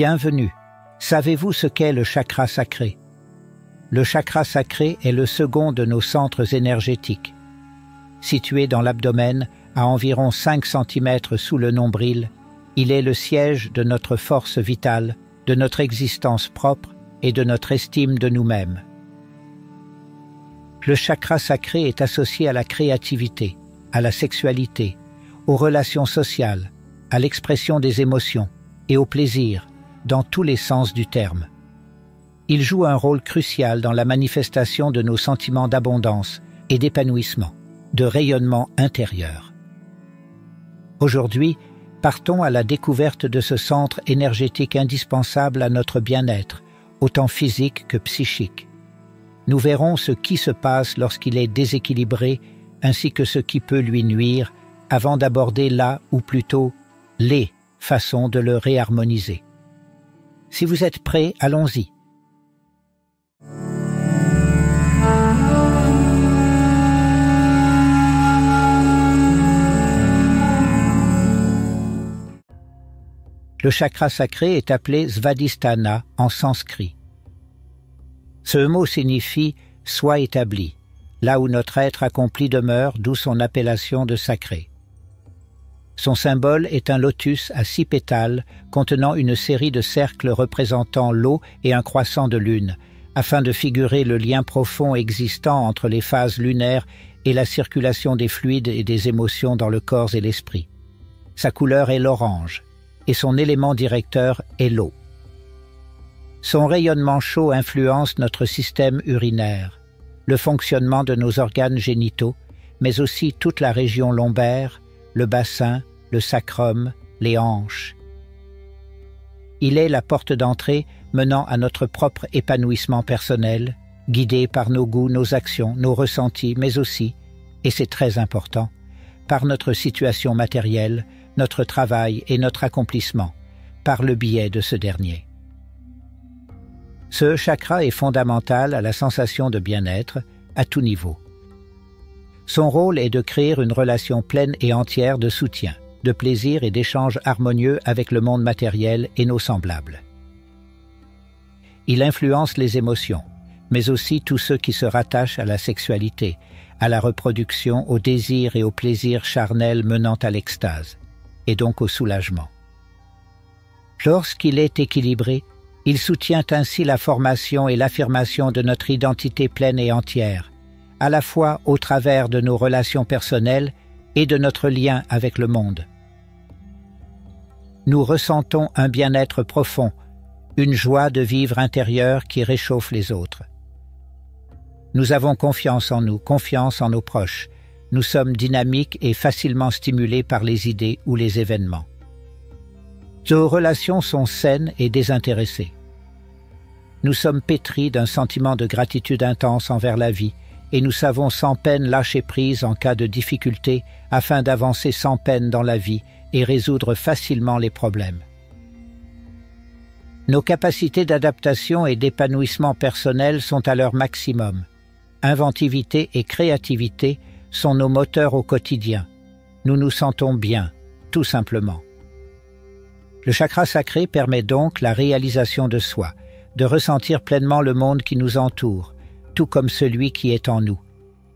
Bienvenue. Savez-vous ce qu'est le chakra sacré? Le chakra sacré est le second de nos centres énergétiques. Situé dans l'abdomen, à environ 5 cm sous le nombril, il est le siège de notre force vitale, de notre existence propre et de notre estime de nous-mêmes. Le chakra sacré est associé à la créativité, à la sexualité, aux relations sociales, à l'expression des émotions et au plaisir, dans tous les sens du terme. Il joue un rôle crucial dans la manifestation de nos sentiments d'abondance et d'épanouissement, de rayonnement intérieur. Aujourd'hui, partons à la découverte de ce centre énergétique indispensable à notre bien-être, autant physique que psychique. Nous verrons ce qui se passe lorsqu'il est déséquilibré, ainsi que ce qui peut lui nuire, avant d'aborder la, ou plutôt les, façons de le réharmoniser. Si vous êtes prêts, allons-y. Le chakra sacré est appelé Svadhisthana en sanskrit. Ce mot signifie « soit établi », là où notre être accompli demeure, d'où son appellation de sacré. Son symbole est un lotus à 6 pétales contenant une série de cercles représentant l'eau et un croissant de lune, afin de figurer le lien profond existant entre les phases lunaires et la circulation des fluides et des émotions dans le corps et l'esprit. Sa couleur est l'orange, et son élément directeur est l'eau. Son rayonnement chaud influence notre système urinaire, le fonctionnement de nos organes génitaux, mais aussi toute la région lombaire, le bassin, le sacrum, les hanches. Il est la porte d'entrée menant à notre propre épanouissement personnel, guidé par nos goûts, nos actions, nos ressentis, mais aussi, et c'est très important, par notre situation matérielle, notre travail et notre accomplissement, par le biais de ce dernier. Ce chakra est fondamental à la sensation de bien-être, à tout niveau. Son rôle est de créer une relation pleine et entière de soutien, de plaisir et d'échange harmonieux avec le monde matériel et nos semblables. Il influence les émotions, mais aussi tous ceux qui se rattachent à la sexualité, à la reproduction, au désir et au plaisir charnel menant à l'extase, et donc au soulagement. Lorsqu'il est équilibré, il soutient ainsi la formation et l'affirmation de notre identité pleine et entière, à la fois au travers de nos relations personnelles et de notre lien avec le monde. Nous ressentons un bien-être profond, une joie de vivre intérieure qui réchauffe les autres. Nous avons confiance en nous, confiance en nos proches. Nous sommes dynamiques et facilement stimulés par les idées ou les événements. Nos relations sont saines et désintéressées. Nous sommes pétris d'un sentiment de gratitude intense envers la vie et nous savons sans peine lâcher prise en cas de difficulté afin d'avancer sans peine dans la vie et résoudre facilement les problèmes. Nos capacités d'adaptation et d'épanouissement personnel sont à leur maximum. Inventivité et créativité sont nos moteurs au quotidien. Nous nous sentons bien, tout simplement. Le chakra sacré permet donc la réalisation de soi, de ressentir pleinement le monde qui nous entoure, tout comme celui qui est en nous,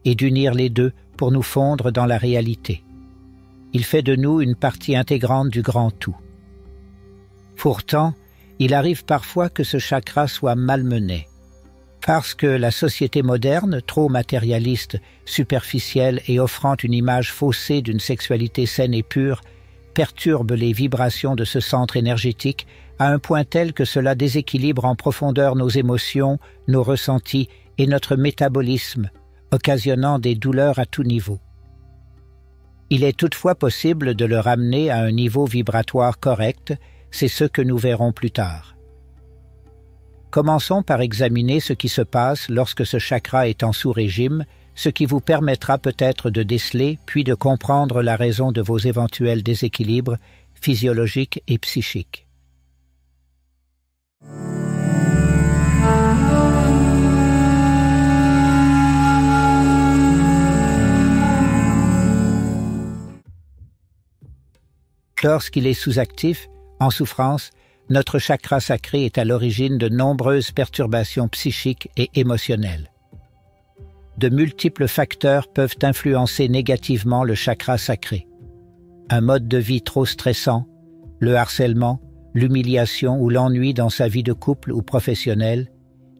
et d'unir les deux pour nous fondre dans la réalité. Il fait de nous une partie intégrante du grand tout. Pourtant, il arrive parfois que ce chakra soit malmené, parce que la société moderne, trop matérialiste, superficielle et offrant une image faussée d'une sexualité saine et pure, perturbe les vibrations de ce centre énergétique à un point tel que cela déséquilibre en profondeur nos émotions, nos ressentis et notre métabolisme, occasionnant des douleurs à tout niveau. Il est toutefois possible de le ramener à un niveau vibratoire correct, c'est ce que nous verrons plus tard. Commençons par examiner ce qui se passe lorsque ce chakra est en sous-régime, ce qui vous permettra peut-être de déceler puis de comprendre la raison de vos éventuels déséquilibres physiologiques et psychiques. Lorsqu'il est sous-actif, en souffrance, notre chakra sacré est à l'origine de nombreuses perturbations psychiques et émotionnelles. De multiples facteurs peuvent influencer négativement le chakra sacré. Un mode de vie trop stressant, le harcèlement, l'humiliation ou l'ennui dans sa vie de couple ou professionnelle,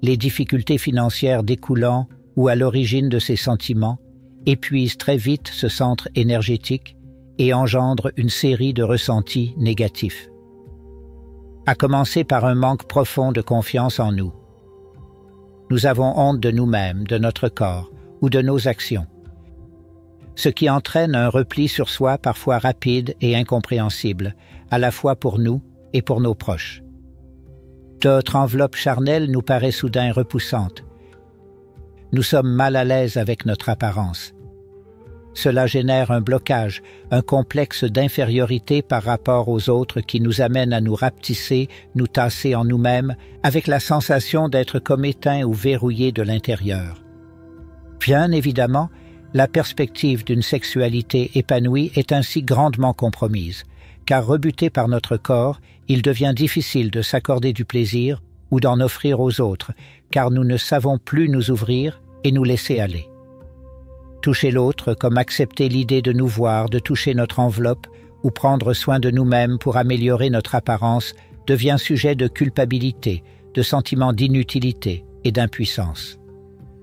les difficultés financières découlant ou à l'origine de ces sentiments, épuisent très vite ce centre énergétique et engendrent une série de ressentis négatifs. À commencer par un manque profond de confiance en nous. Nous avons honte de nous-mêmes, de notre corps ou de nos actions, ce qui entraîne un repli sur soi parfois rapide et incompréhensible, à la fois pour nous et pour nos proches. Notre enveloppe charnelle nous paraît soudain repoussante. Nous sommes mal à l'aise avec notre apparence. Cela génère un blocage, un complexe d'infériorité par rapport aux autres qui nous amène à nous rapetisser, nous tasser en nous-mêmes, avec la sensation d'être comme éteints ou verrouillés de l'intérieur. Bien évidemment, la perspective d'une sexualité épanouie est ainsi grandement compromise, car rebuté par notre corps, il devient difficile de s'accorder du plaisir ou d'en offrir aux autres, car nous ne savons plus nous ouvrir et nous laisser aller. Toucher l'autre comme accepter l'idée de nous voir, de toucher notre enveloppe ou prendre soin de nous-mêmes pour améliorer notre apparence devient sujet de culpabilité, de sentiment d'inutilité et d'impuissance.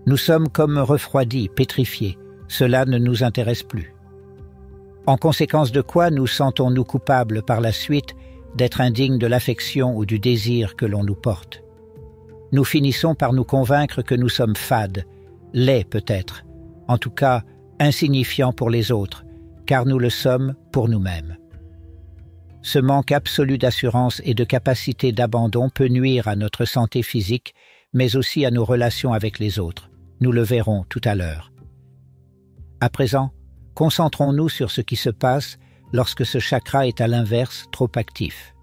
Nous sommes comme refroidis, pétrifiés. Cela ne nous intéresse plus. En conséquence de quoi nous sentons-nous coupables par la suite d'être indignes de l'affection ou du désir que l'on nous porte. Nous finissons par nous convaincre que nous sommes fades, laids peut-être, en tout cas insignifiants pour les autres, car nous le sommes pour nous-mêmes. Ce manque absolu d'assurance et de capacité d'abandon peut nuire à notre santé physique, mais aussi à nos relations avec les autres. Nous le verrons tout à l'heure. À présent, concentrons-nous sur ce qui se passe lorsque ce chakra est à l'inverse trop actif.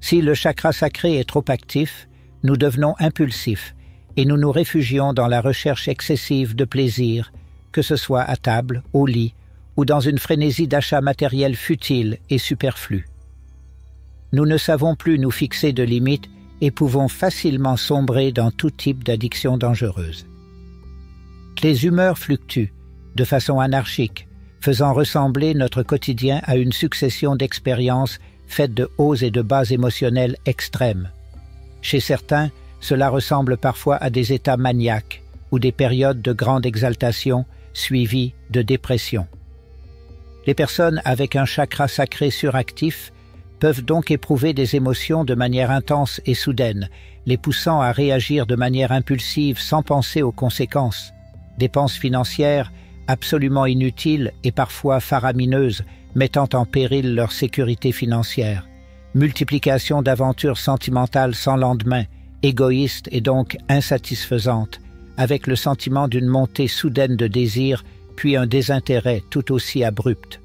Si le chakra sacré est trop actif, nous devenons impulsifs et nous nous réfugions dans la recherche excessive de plaisir, que ce soit à table, au lit ou dans une frénésie d'achat matériel futile et superflu. Nous ne savons plus nous fixer de limites et pouvons facilement sombrer dans tout type d'addiction dangereuse. Les humeurs fluctuent de façon anarchique, faisant ressembler notre quotidien à une succession d'expériences faites de hauts et de bas émotionnels extrêmes. Chez certains, cela ressemble parfois à des états maniaques ou des périodes de grande exaltation suivies de dépression. Les personnes avec un chakra sacré suractif peuvent donc éprouver des émotions de manière intense et soudaine, les poussant à réagir de manière impulsive sans penser aux conséquences. Dépenses financières absolument inutiles et parfois faramineuses, mettant en péril leur sécurité financière. Multiplication d'aventures sentimentales sans lendemain, égoïstes et donc insatisfaisantes, avec le sentiment d'une montée soudaine de désir, puis un désintérêt tout aussi abrupt.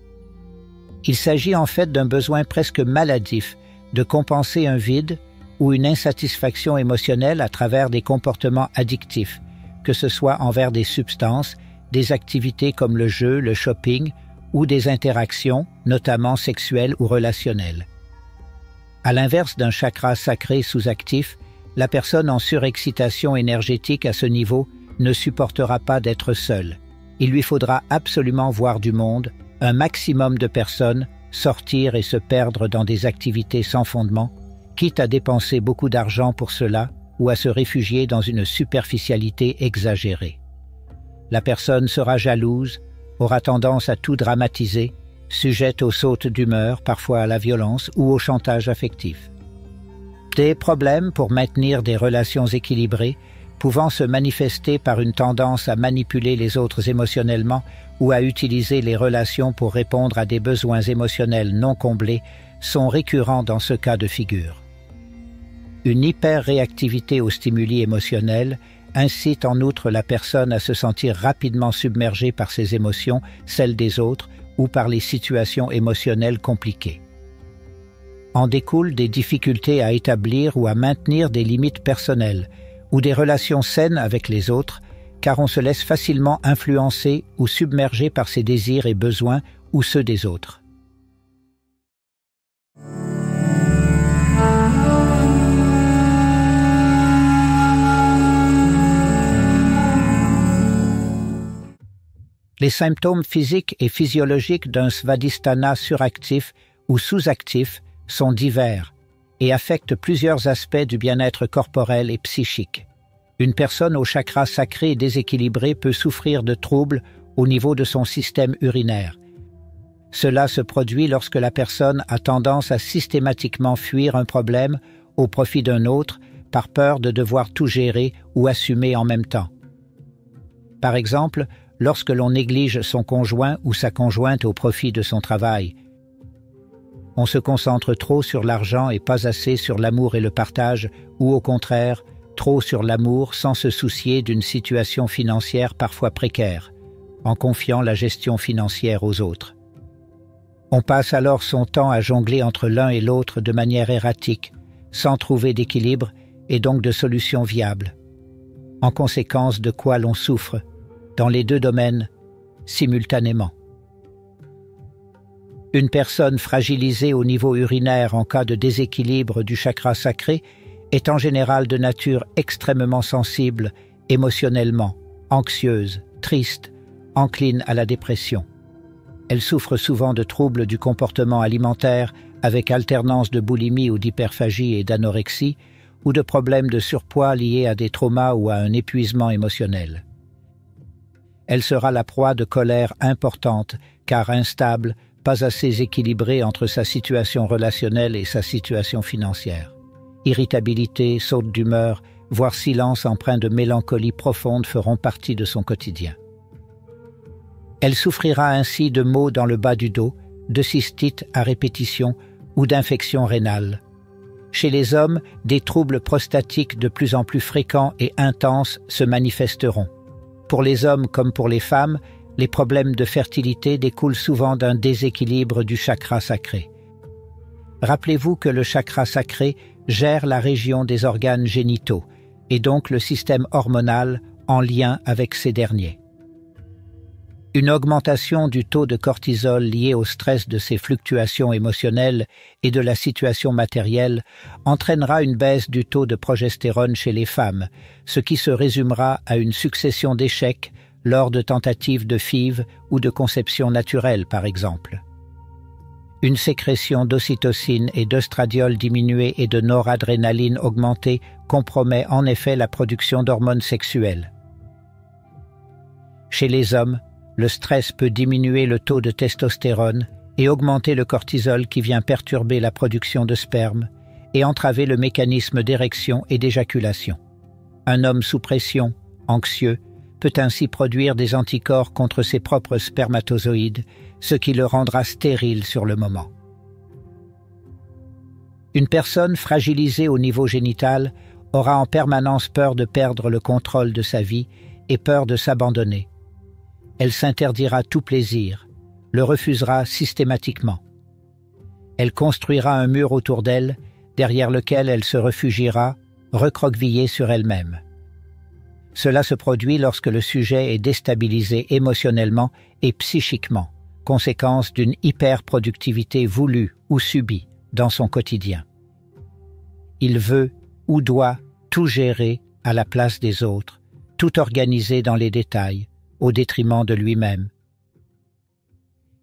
Il s'agit en fait d'un besoin presque maladif de compenser un vide ou une insatisfaction émotionnelle à travers des comportements addictifs, que ce soit envers des substances, des activités comme le jeu, le shopping ou des interactions, notamment sexuelles ou relationnelles. À l'inverse d'un chakra sacré sous-actif, la personne en surexcitation énergétique à ce niveau ne supportera pas d'être seule. Il lui faudra absolument voir du monde, un maximum de personnes, sortir et se perdre dans des activités sans fondement, quitte à dépenser beaucoup d'argent pour cela ou à se réfugier dans une superficialité exagérée. La personne sera jalouse, aura tendance à tout dramatiser, sujette aux sautes d'humeur, parfois à la violence ou au chantage affectif. Des problèmes pour maintenir des relations équilibrées, pouvant se manifester par une tendance à manipuler les autres émotionnellement ou à utiliser les relations pour répondre à des besoins émotionnels non comblés, sont récurrents dans ce cas de figure. Une hyper-réactivité aux stimuli émotionnels incite en outre la personne à se sentir rapidement submergée par ses émotions, celles des autres, ou par les situations émotionnelles compliquées. En découlent des difficultés à établir ou à maintenir des limites personnelles, ou des relations saines avec les autres, car on se laisse facilement influencer ou submerger par ses désirs et besoins ou ceux des autres. Les symptômes physiques et physiologiques d'un svadhisthana suractif ou sous-actif sont divers et affectent plusieurs aspects du bien-être corporel et psychique. Une personne au chakra sacré déséquilibré peut souffrir de troubles au niveau de son système urinaire. Cela se produit lorsque la personne a tendance à systématiquement fuir un problème au profit d'un autre par peur de devoir tout gérer ou assumer en même temps. Par exemple, lorsque l'on néglige son conjoint ou sa conjointe au profit de son travail. On se concentre trop sur l'argent et pas assez sur l'amour et le partage, ou au contraire, trop sur l'amour sans se soucier d'une situation financière parfois précaire, en confiant la gestion financière aux autres. On passe alors son temps à jongler entre l'un et l'autre de manière erratique, sans trouver d'équilibre et donc de solution viable. En conséquence de quoi l'on souffre, dans les deux domaines, simultanément. Une personne fragilisée au niveau urinaire en cas de déséquilibre du chakra sacré est en général de nature extrêmement sensible, émotionnellement, anxieuse, triste, encline à la dépression. Elle souffre souvent de troubles du comportement alimentaire avec alternance de boulimie ou d'hyperphagie et d'anorexie, ou de problèmes de surpoids liés à des traumas ou à un épuisement émotionnel. Elle sera la proie de colère importante, car instable, pas assez équilibrée entre sa situation relationnelle et sa situation financière. Irritabilité, saute d'humeur, voire silence empreint de mélancolie profonde feront partie de son quotidien. Elle souffrira ainsi de maux dans le bas du dos, de cystite à répétition ou d'infections rénales. Chez les hommes, des troubles prostatiques de plus en plus fréquents et intenses se manifesteront. Pour les hommes comme pour les femmes, les problèmes de fertilité découlent souvent d'un déséquilibre du chakra sacré. Rappelez-vous que le chakra sacré gère la région des organes génitaux et donc le système hormonal en lien avec ces derniers. Une augmentation du taux de cortisol lié au stress de ces fluctuations émotionnelles et de la situation matérielle entraînera une baisse du taux de progestérone chez les femmes, ce qui se résumera à une succession d'échecs lors de tentatives de FIV ou de conception naturelle, par exemple. Une sécrétion d'ocytocine et d'œstradiol diminuée et de noradrénaline augmentée compromet en effet la production d'hormones sexuelles. Chez les hommes, le stress peut diminuer le taux de testostérone et augmenter le cortisol qui vient perturber la production de sperme et entraver le mécanisme d'érection et d'éjaculation. Un homme sous pression, anxieux, peut ainsi produire des anticorps contre ses propres spermatozoïdes, ce qui le rendra stérile sur le moment. Une personne fragilisée au niveau génital aura en permanence peur de perdre le contrôle de sa vie et peur de s'abandonner. Elle s'interdira tout plaisir, le refusera systématiquement. Elle construira un mur autour d'elle, derrière lequel elle se réfugiera, recroquevillée sur elle-même. Cela se produit lorsque le sujet est déstabilisé émotionnellement et psychiquement, conséquence d'une hyperproductivité voulue ou subie dans son quotidien. Il veut ou doit tout gérer à la place des autres, tout organiser dans les détails, au détriment de lui-même.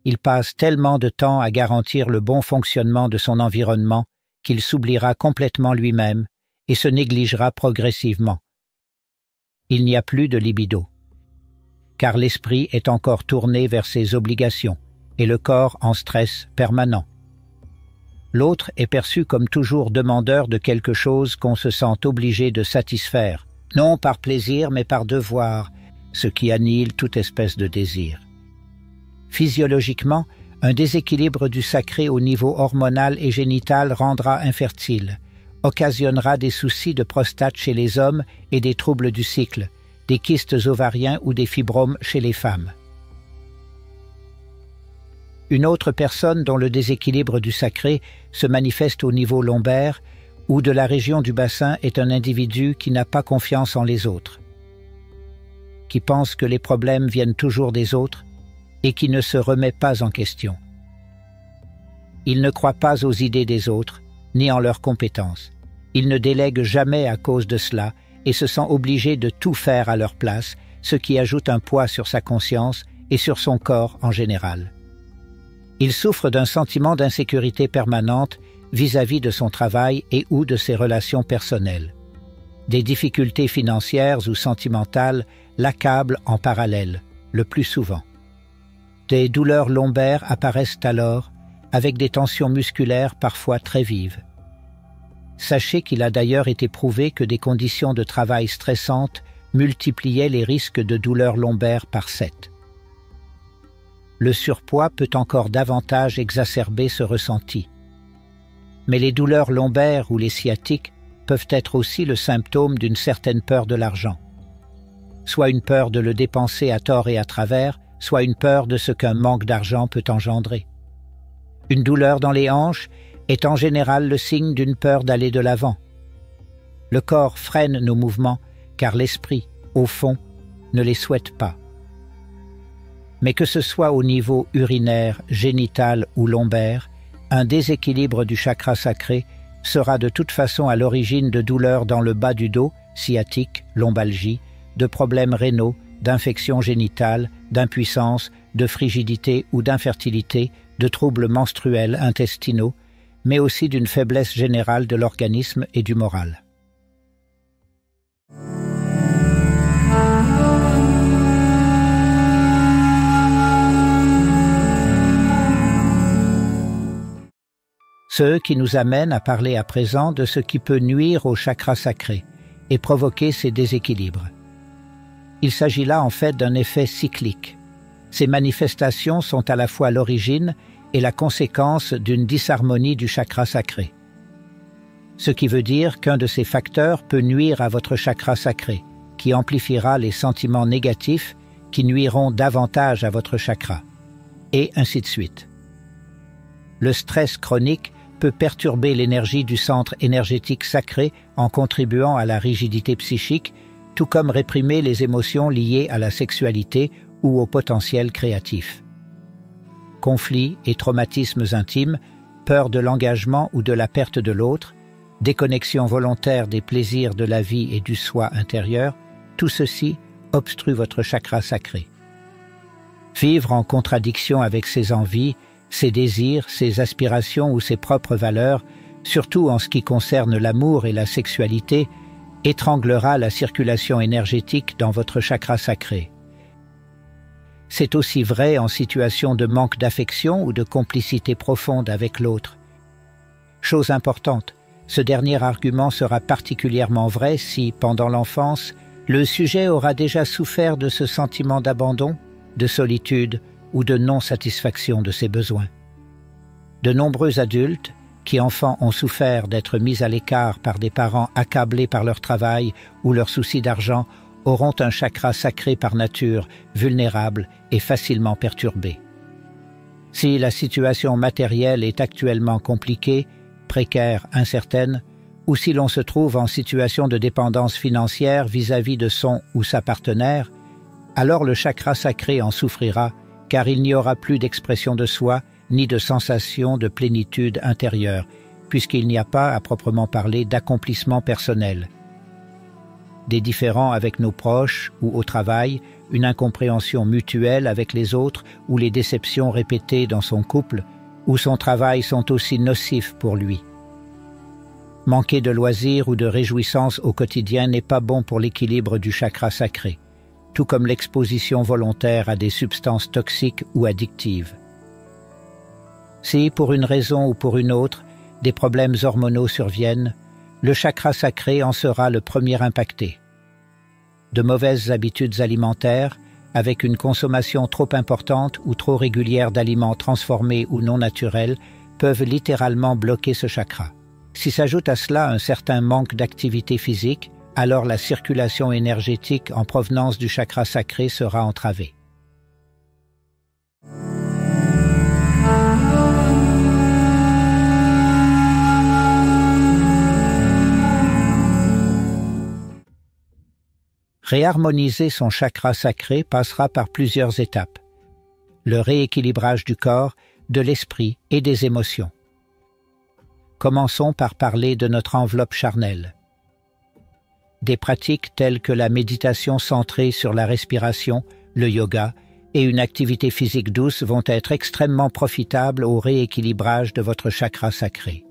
Il passe tellement de temps à garantir le bon fonctionnement de son environnement qu'il s'oubliera complètement lui-même et se négligera progressivement. Il n'y a plus de libido, car l'esprit est encore tourné vers ses obligations et le corps en stress permanent. L'autre est perçu comme toujours demandeur de quelque chose qu'on se sent obligé de satisfaire, non par plaisir mais par devoir, ce qui annihile toute espèce de désir. Physiologiquement, un déséquilibre du sacré au niveau hormonal et génital rendra infertile, occasionnera des soucis de prostate chez les hommes et des troubles du cycle, des kystes ovariens ou des fibromes chez les femmes. Une autre personne dont le déséquilibre du sacré se manifeste au niveau lombaire ou de la région du bassin est un individu qui n'a pas confiance en les autres, qui pense que les problèmes viennent toujours des autres et qui ne se remet pas en question. Il ne croit pas aux idées des autres, ni en leurs compétences. Il ne délègue jamais à cause de cela et se sent obligé de tout faire à leur place, ce qui ajoute un poids sur sa conscience et sur son corps en général. Il souffre d'un sentiment d'insécurité permanente vis-à-vis de son travail et ou de ses relations personnelles. Des difficultés financières ou sentimentales l'accablent en parallèle, le plus souvent. Des douleurs lombaires apparaissent alors, avec des tensions musculaires parfois très vives. Sachez qu'il a d'ailleurs été prouvé que des conditions de travail stressantes multipliaient les risques de douleurs lombaires par 7. Le surpoids peut encore davantage exacerber ce ressenti. Mais les douleurs lombaires ou les sciatiques peuvent être aussi le symptôme d'une certaine peur de l'argent. Soit une peur de le dépenser à tort et à travers, soit une peur de ce qu'un manque d'argent peut engendrer. Une douleur dans les hanches est en général le signe d'une peur d'aller de l'avant. Le corps freine nos mouvements car l'esprit, au fond, ne les souhaite pas. Mais que ce soit au niveau urinaire, génital ou lombaire, un déséquilibre du chakra sacré sera de toute façon à l'origine de douleurs dans le bas du dos, sciatique, lombalgie, de problèmes rénaux, d'infections génitales, d'impuissance, de frigidité ou d'infertilité, de troubles menstruels intestinaux, mais aussi d'une faiblesse générale de l'organisme et du moral. Ce qui nous amène à parler à présent de ce qui peut nuire au chakra sacré et provoquer ces déséquilibres. Il s'agit là en fait d'un effet cyclique. Ces manifestations sont à la fois l'origine et la conséquence d'une disharmonie du chakra sacré. Ce qui veut dire qu'un de ces facteurs peut nuire à votre chakra sacré, qui amplifiera les sentiments négatifs qui nuiront davantage à votre chakra, et ainsi de suite. Le stress chronique peut perturber l'énergie du centre énergétique sacré en contribuant à la rigidité psychique, tout comme réprimer les émotions liées à la sexualité ou au potentiel créatif. Conflits et traumatismes intimes, peur de l'engagement ou de la perte de l'autre, déconnexion volontaire des plaisirs de la vie et du soi intérieur, tout ceci obstrue votre chakra sacré. Vivre en contradiction avec ses envies, ses désirs, ses aspirations ou ses propres valeurs, surtout en ce qui concerne l'amour et la sexualité, étranglera la circulation énergétique dans votre chakra sacré. C'est aussi vrai en situation de manque d'affection ou de complicité profonde avec l'autre. Chose importante, ce dernier argument sera particulièrement vrai si, pendant l'enfance, le sujet aura déjà souffert de ce sentiment d'abandon, de solitude ou de non-satisfaction de ses besoins. De nombreux adultes, qui enfants ont souffert d'être mis à l'écart par des parents accablés par leur travail ou leurs soucis d'argent, auront un chakra sacré par nature, vulnérable et facilement perturbé. Si la situation matérielle est actuellement compliquée, précaire, incertaine, ou si l'on se trouve en situation de dépendance financière vis-à-vis de son ou sa partenaire, alors le chakra sacré en souffrira, car il n'y aura plus d'expression de soi, ni de sensation de plénitude intérieure, puisqu'il n'y a pas, à proprement parler, d'accomplissement personnel. Des différends avec nos proches ou au travail, une incompréhension mutuelle avec les autres ou les déceptions répétées dans son couple ou son travail sont aussi nocifs pour lui. Manquer de loisirs ou de réjouissances au quotidien n'est pas bon pour l'équilibre du chakra sacré, tout comme l'exposition volontaire à des substances toxiques ou addictives. Si, pour une raison ou pour une autre, des problèmes hormonaux surviennent, le chakra sacré en sera le premier impacté. De mauvaises habitudes alimentaires, avec une consommation trop importante ou trop régulière d'aliments transformés ou non naturels, peuvent littéralement bloquer ce chakra. Si s'ajoute à cela un certain manque d'activité physique, alors la circulation énergétique en provenance du chakra sacré sera entravée. Réharmoniser son chakra sacré passera par plusieurs étapes. Le rééquilibrage du corps, de l'esprit et des émotions. Commençons par parler de notre enveloppe charnelle. Des pratiques telles que la méditation centrée sur la respiration, le yoga et une activité physique douce vont être extrêmement profitables au rééquilibrage de votre chakra sacré.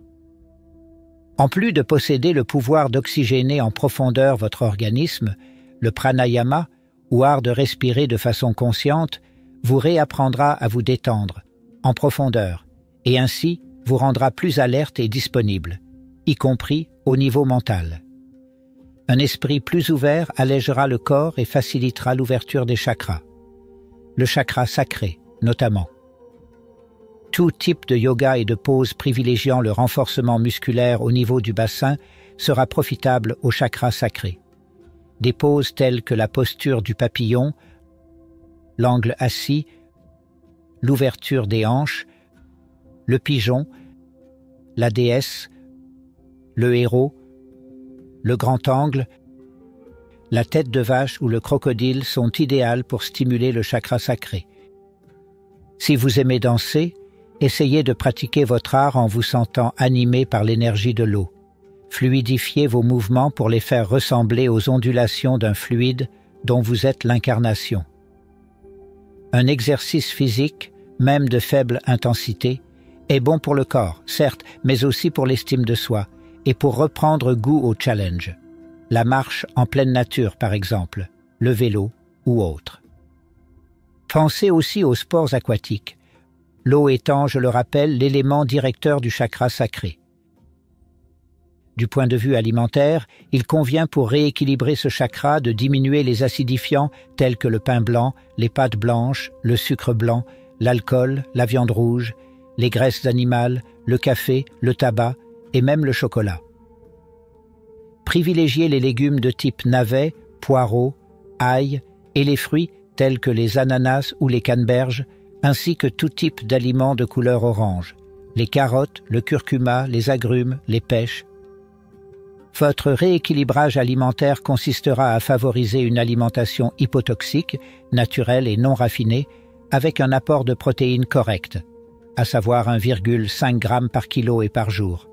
En plus de posséder le pouvoir d'oxygéner en profondeur votre organisme, le pranayama, ou art de respirer de façon consciente, vous réapprendra à vous détendre, en profondeur, et ainsi vous rendra plus alerte et disponible, y compris au niveau mental. Un esprit plus ouvert allégera le corps et facilitera l'ouverture des chakras. Le chakra sacré, notamment. Tout type de yoga et de pose privilégiant le renforcement musculaire au niveau du bassin sera profitable au chakra sacré. Des poses telles que la posture du papillon, l'angle assis, l'ouverture des hanches, le pigeon, la déesse, le héros, le grand angle, la tête de vache ou le crocodile sont idéales pour stimuler le chakra sacré. Si vous aimez danser, essayez de pratiquer votre art en vous sentant animé par l'énergie de l'eau. Fluidifiez vos mouvements pour les faire ressembler aux ondulations d'un fluide dont vous êtes l'incarnation. Un exercice physique, même de faible intensité, est bon pour le corps, certes, mais aussi pour l'estime de soi et pour reprendre goût au challenge. La marche en pleine nature, par exemple, le vélo ou autre. Pensez aussi aux sports aquatiques. L'eau étant, je le rappelle, l'élément directeur du chakra sacré. Du point de vue alimentaire, il convient pour rééquilibrer ce chakra de diminuer les acidifiants tels que le pain blanc, les pâtes blanches, le sucre blanc, l'alcool, la viande rouge, les graisses animales, le café, le tabac et même le chocolat. Privilégiez les légumes de type navet, poireaux, ail et les fruits tels que les ananas ou les canneberges, ainsi que tout type d'aliments de couleur orange, les carottes, le curcuma, les agrumes, les pêches. Votre rééquilibrage alimentaire consistera à favoriser une alimentation hypotoxique, naturelle et non raffinée, avec un apport de protéines correct, à savoir 1,5 g par kilo et par jour.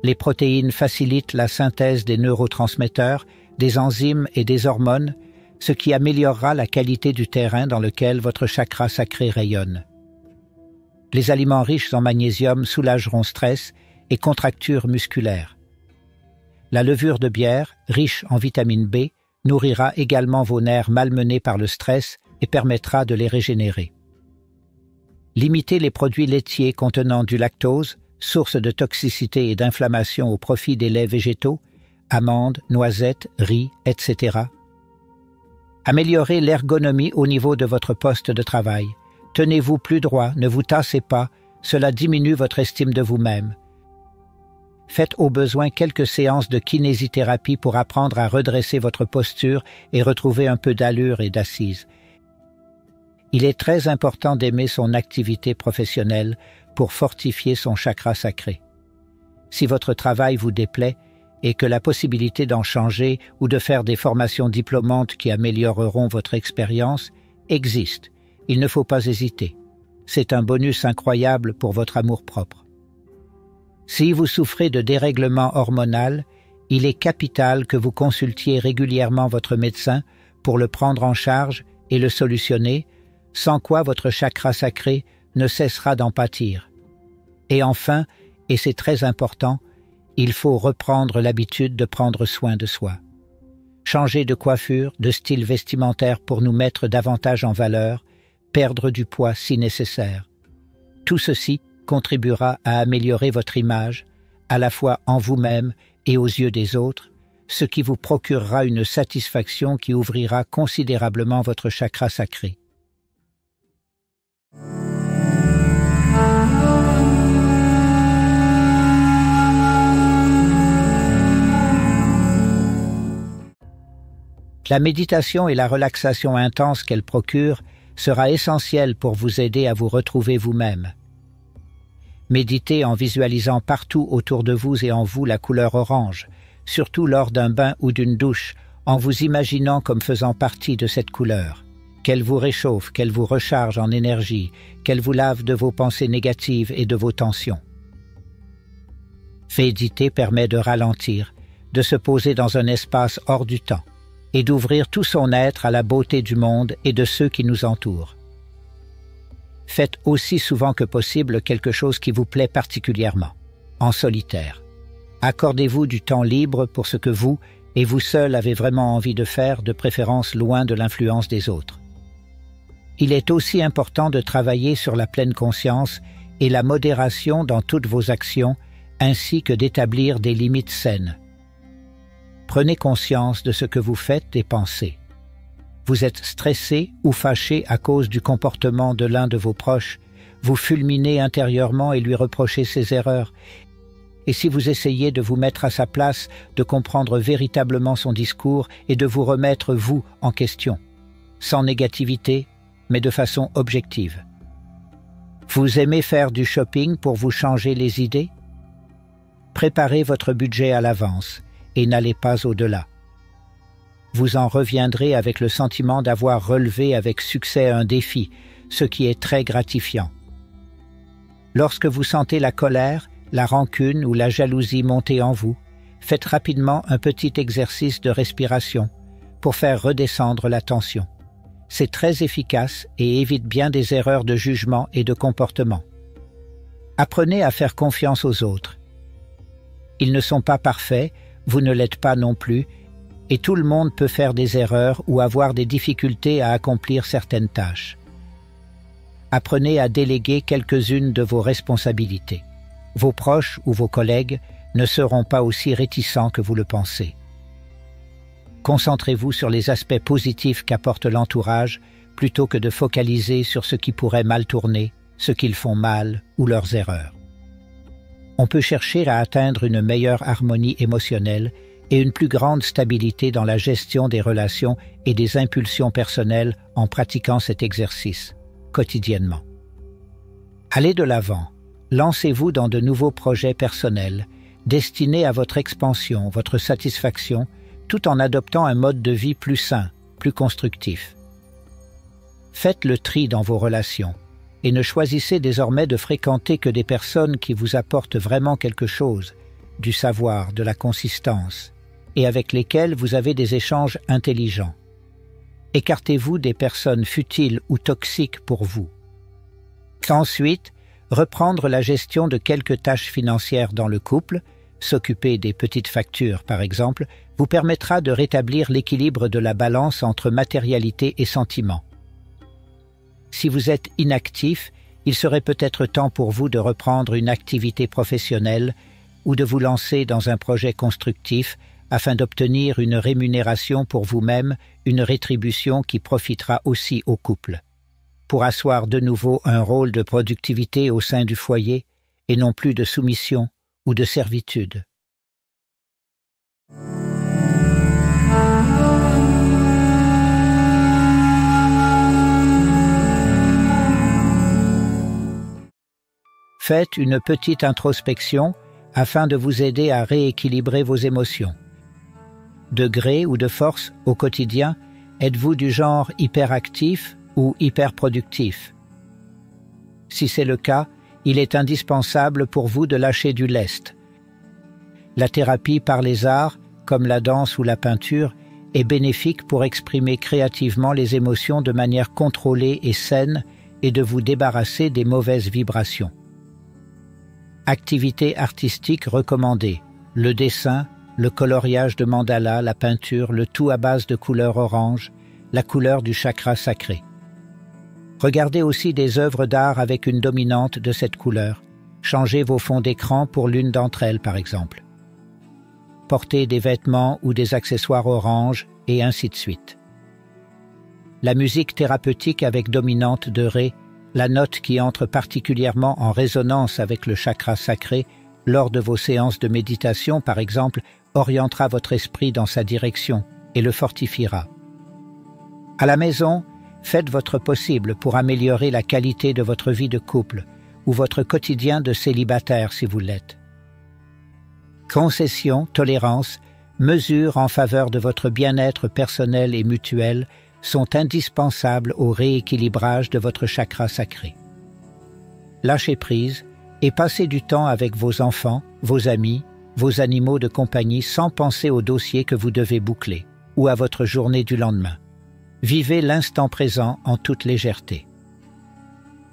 Les protéines facilitent la synthèse des neurotransmetteurs, des enzymes et des hormones, ce qui améliorera la qualité du terrain dans lequel votre chakra sacré rayonne. Les aliments riches en magnésium soulageront stress et contractures musculaires. La levure de bière, riche en vitamine B, nourrira également vos nerfs malmenés par le stress et permettra de les régénérer. Limitez les produits laitiers contenant du lactose, source de toxicité et d'inflammation au profit des laits végétaux, amandes, noisettes, riz, etc. Améliorez l'ergonomie au niveau de votre poste de travail. Tenez-vous plus droit, ne vous tassez pas, cela diminue votre estime de vous-même. Faites au besoin quelques séances de kinésithérapie pour apprendre à redresser votre posture et retrouver un peu d'allure et d'assise. Il est très important d'aimer son activité professionnelle pour fortifier son chakra sacré. Si votre travail vous déplaît et que la possibilité d'en changer ou de faire des formations diplômantes qui amélioreront votre expérience existe, il ne faut pas hésiter. C'est un bonus incroyable pour votre amour-propre. Si vous souffrez de dérèglement hormonal, il est capital que vous consultiez régulièrement votre médecin pour le prendre en charge et le solutionner, sans quoi votre chakra sacré ne cessera d'en pâtir. Et enfin, et c'est très important, il faut reprendre l'habitude de prendre soin de soi. Changer de coiffure, de style vestimentaire pour nous mettre davantage en valeur, perdre du poids si nécessaire. Tout ceci contribuera à améliorer votre image, à la fois en vous-même et aux yeux des autres, ce qui vous procurera une satisfaction qui ouvrira considérablement votre chakra sacré. La méditation et la relaxation intense qu'elle procure sera essentielle pour vous aider à vous retrouver vous-même. Méditez en visualisant partout autour de vous et en vous la couleur orange, surtout lors d'un bain ou d'une douche, en vous imaginant comme faisant partie de cette couleur, qu'elle vous réchauffe, qu'elle vous recharge en énergie, qu'elle vous lave de vos pensées négatives et de vos tensions. Méditer permet de ralentir, de se poser dans un espace hors du temps et d'ouvrir tout son être à la beauté du monde et de ceux qui nous entourent. Faites aussi souvent que possible quelque chose qui vous plaît particulièrement, en solitaire. Accordez-vous du temps libre pour ce que vous et vous seul avez vraiment envie de faire, de préférence loin de l'influence des autres. Il est aussi important de travailler sur la pleine conscience et la modération dans toutes vos actions, ainsi que d'établir des limites saines. Prenez conscience de ce que vous faites et pensez. Vous êtes stressé ou fâché à cause du comportement de l'un de vos proches, vous fulminez intérieurement et lui reprochez ses erreurs. Et si vous essayez de vous mettre à sa place, de comprendre véritablement son discours et de vous remettre, vous, en question, sans négativité, mais de façon objective. Vous aimez faire du shopping pour vous changer les idées? Préparez votre budget à l'avance et n'allez pas au-delà. Vous en reviendrez avec le sentiment d'avoir relevé avec succès un défi, ce qui est très gratifiant. Lorsque vous sentez la colère, la rancune ou la jalousie monter en vous, faites rapidement un petit exercice de respiration pour faire redescendre la tension. C'est très efficace et évite bien des erreurs de jugement et de comportement. Apprenez à faire confiance aux autres. Ils ne sont pas parfaits, vous ne l'êtes pas non plus, et tout le monde peut faire des erreurs ou avoir des difficultés à accomplir certaines tâches. Apprenez à déléguer quelques-unes de vos responsabilités. Vos proches ou vos collègues ne seront pas aussi réticents que vous le pensez. Concentrez-vous sur les aspects positifs qu'apporte l'entourage plutôt que de focaliser sur ce qui pourrait mal tourner, ce qu'ils font mal ou leurs erreurs. On peut chercher à atteindre une meilleure harmonie émotionnelle et une plus grande stabilité dans la gestion des relations et des impulsions personnelles en pratiquant cet exercice, quotidiennement. Allez de l'avant, lancez-vous dans de nouveaux projets personnels, destinés à votre expansion, votre satisfaction, tout en adoptant un mode de vie plus sain, plus constructif. Faites le tri dans vos relations et ne choisissez désormais de fréquenter que des personnes qui vous apportent vraiment quelque chose, du savoir, de la consistance, et avec lesquelles vous avez des échanges intelligents. Écartez-vous des personnes futiles ou toxiques pour vous. Ensuite, reprendre la gestion de quelques tâches financières dans le couple, s'occuper des petites factures par exemple, vous permettra de rétablir l'équilibre de la balance entre matérialité et sentiment. Si vous êtes inactif, il serait peut-être temps pour vous de reprendre une activité professionnelle ou de vous lancer dans un projet constructif afin d'obtenir une rémunération pour vous-même, une rétribution qui profitera aussi au couple, pour asseoir de nouveau un rôle de productivité au sein du foyer et non plus de soumission ou de servitude. Faites une petite introspection afin de vous aider à rééquilibrer vos émotions. De gré ou de force au quotidien, êtes-vous du genre hyperactif ou hyperproductif? Si c'est le cas, il est indispensable pour vous de lâcher du lest. La thérapie par les arts, comme la danse ou la peinture, est bénéfique pour exprimer créativement les émotions de manière contrôlée et saine et de vous débarrasser des mauvaises vibrations. Activités artistiques recommandées, le dessin, le coloriage de mandala, la peinture, le tout à base de couleur orange, la couleur du chakra sacré. Regardez aussi des œuvres d'art avec une dominante de cette couleur. Changez vos fonds d'écran pour l'une d'entre elles, par exemple. Portez des vêtements ou des accessoires orange, et ainsi de suite. La musique thérapeutique avec dominante de Ré, la note qui entre particulièrement en résonance avec le chakra sacré, lors de vos séances de méditation, par exemple, orientera votre esprit dans sa direction et le fortifiera. À la maison, faites votre possible pour améliorer la qualité de votre vie de couple ou votre quotidien de célibataire si vous l'êtes. Concession, tolérance, mesures en faveur de votre bien-être personnel et mutuel sont indispensables au rééquilibrage de votre chakra sacré. Lâchez prise et passez du temps avec vos enfants, vos amis, vos animaux de compagnie sans penser au dossier que vous devez boucler ou à votre journée du lendemain. Vivez l'instant présent en toute légèreté.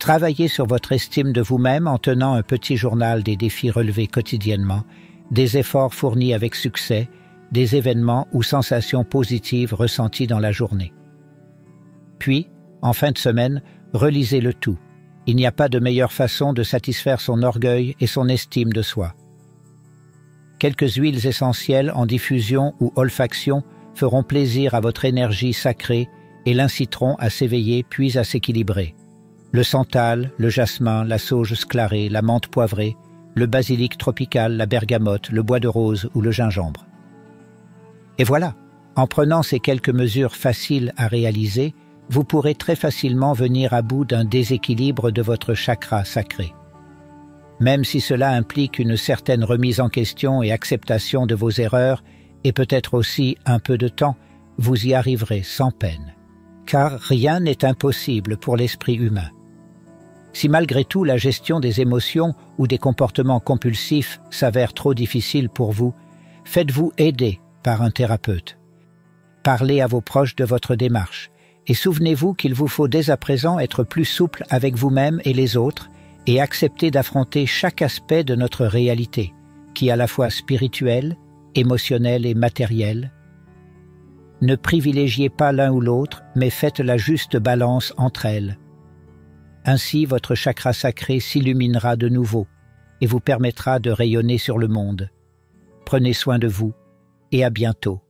Travaillez sur votre estime de vous-même en tenant un petit journal des défis relevés quotidiennement, des efforts fournis avec succès, des événements ou sensations positives ressenties dans la journée. Puis, en fin de semaine, relisez le tout. Il n'y a pas de meilleure façon de satisfaire son orgueil et son estime de soi. Quelques huiles essentielles en diffusion ou olfaction feront plaisir à votre énergie sacrée et l'inciteront à s'éveiller puis à s'équilibrer. Le santal, le jasmin, la sauge sclarée, la menthe poivrée, le basilic tropical, la bergamote, le bois de rose ou le gingembre. Et voilà, en prenant ces quelques mesures faciles à réaliser, vous pourrez très facilement venir à bout d'un déséquilibre de votre chakra sacré. Même si cela implique une certaine remise en question et acceptation de vos erreurs, et peut-être aussi un peu de temps, vous y arriverez sans peine. Car rien n'est impossible pour l'esprit humain. Si malgré tout la gestion des émotions ou des comportements compulsifs s'avère trop difficile pour vous, faites-vous aider par un thérapeute. Parlez à vos proches de votre démarche et souvenez-vous qu'il vous faut dès à présent être plus souple avec vous-même et les autres et accepter d'affronter chaque aspect de notre réalité, qui est à la fois spirituelle, émotionnelle et matérielle. Ne privilégiez pas l'un ou l'autre, mais faites la juste balance entre elles. Ainsi, votre chakra sacré s'illuminera de nouveau et vous permettra de rayonner sur le monde. Prenez soin de vous et à bientôt.